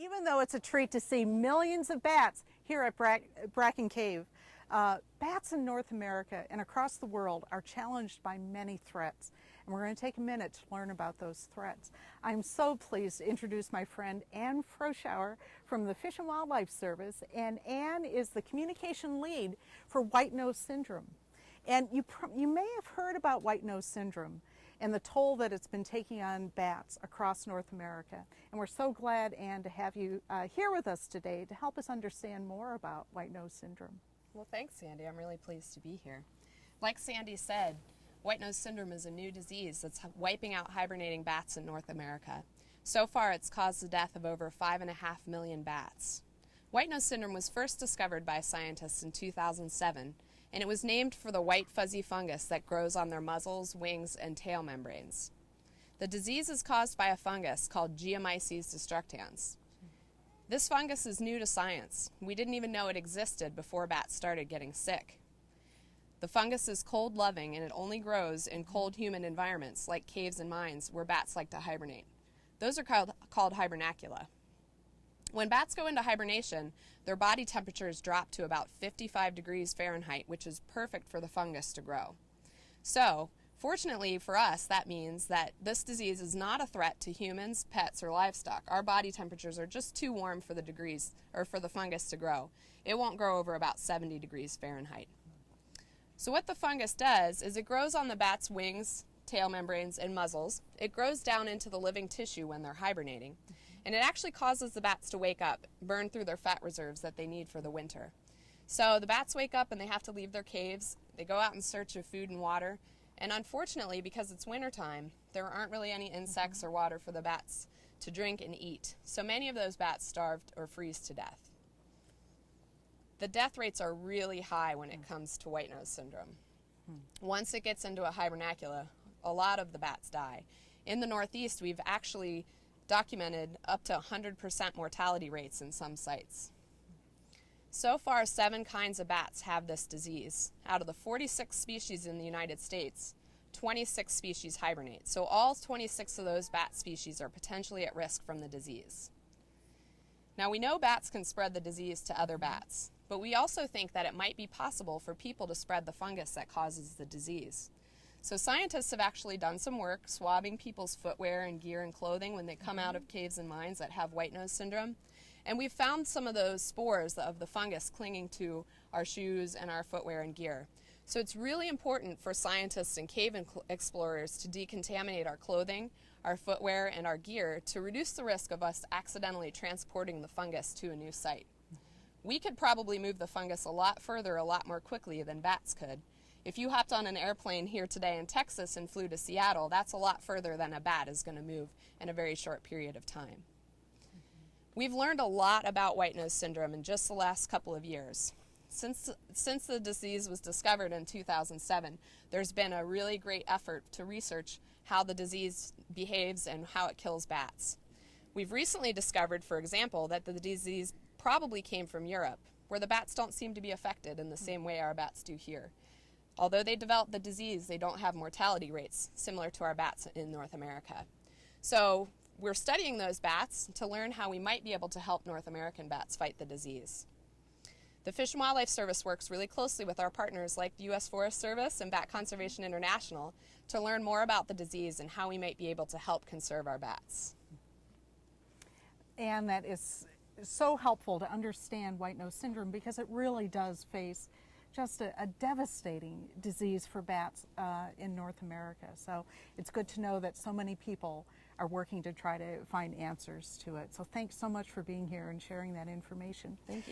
Even though it's a treat to see millions of bats here at Bracken Cave, bats in North America and across the world are challenged by many threats. And we're going to take a minute to learn about those threats. I'm so pleased to introduce my friend Anne Froschauer from the Fish and Wildlife Service. And Anne is the communication lead for WhiteNose Syndrome. And you may have heard about WhiteNose Syndrome and the toll that it's been taking on bats across North America. And we're so glad, Anne, to have you here with us today to help us understand more about WhiteNose Syndrome. Well, thanks, Sandy. I'm really pleased to be here. Like Sandy said, WhiteNose Syndrome is a new disease that's wiping out hibernating bats in North America. So far, it's caused the death of over 5.5 million bats. WhiteNose Syndrome was first discovered by scientists in 2007, and it was named for the white fuzzy fungus that grows on their muzzles, wings, and tail membranes. The disease is caused by a fungus called Geomyces destructans. This fungus is new to science. We didn't even know it existed before bats started getting sick. The fungus is cold-loving, and it only grows in cold human environments like caves and mines where bats like to hibernate. Those are called hibernacula. When bats go into hibernation, their body temperatures drop to about 55 degrees Fahrenheit, which is perfect for the fungus to grow. So, fortunately for us, that means that this disease is not a threat to humans, pets, or livestock. Our body temperatures are just too warm for the fungus to grow. It won't grow over about 70 degrees Fahrenheit. So what the fungus does is it grows on the bat's wings, tail membranes, and muzzles. It grows down into the living tissue when they're hibernating, and it actually causes the bats to wake up, burn through their fat reserves that they need for the winter. So the bats wake up and they have to leave their caves. They go out in search of food and water, and unfortunately, because it's wintertime, there aren't really any insects or water for the bats to drink and eat. So many of those bats starved or freeze to death. The death rates are really high when it comes to WhiteNose Syndrome. Once it gets into a hibernacula, a lot of the bats die. In the Northeast, we've actually documented up to 100% mortality rates in some sites. So far, 7 kinds of bats have this disease. Out of the 46 species in the United States, 26 species hibernate. So all 26 of those bat species are potentially at risk from the disease. Now, we know bats can spread the disease to other bats, but we also think that it might be possible for people to spread the fungus that causes the disease. So scientists have actually done some work swabbing people's footwear and gear and clothing when they come out of caves and mines that have WhiteNose Syndrome. And we've found some of those spores of the fungus clinging to our shoes and our footwear and gear. So it's really important for scientists and cave explorers to decontaminate our clothing, our footwear, and our gear to reduce the risk of us accidentally transporting the fungus to a new site. We could probably move the fungus a lot further, a lot more quickly than bats could. If you hopped on an airplane here today in Texas and flew to Seattle, that's a lot further than a bat is going to move in a very short period of time. We've learned a lot about WhiteNose Syndrome in just the last couple of years. Since the disease was discovered in 2007, there's been a really great effort to research how the disease behaves and how it kills bats. We've recently discovered, for example, that the disease probably came from Europe, where the bats don't seem to be affected in the same way our bats do here. Although they developed the disease, they don't have mortality rates similar to our bats in North America. So we're studying those bats to learn how we might be able to help North American bats fight the disease. The Fish and Wildlife Service works really closely with our partners like the U.S. Forest Service and Bat Conservation International to learn more about the disease and how we might be able to help conserve our bats. And that is so helpful to understand WhiteNose Syndrome because it really does face just a devastating disease for bats in North America. So it's good to know that so many people are working to try to find answers to it. So thanks so much for being here and sharing that information. Thank you.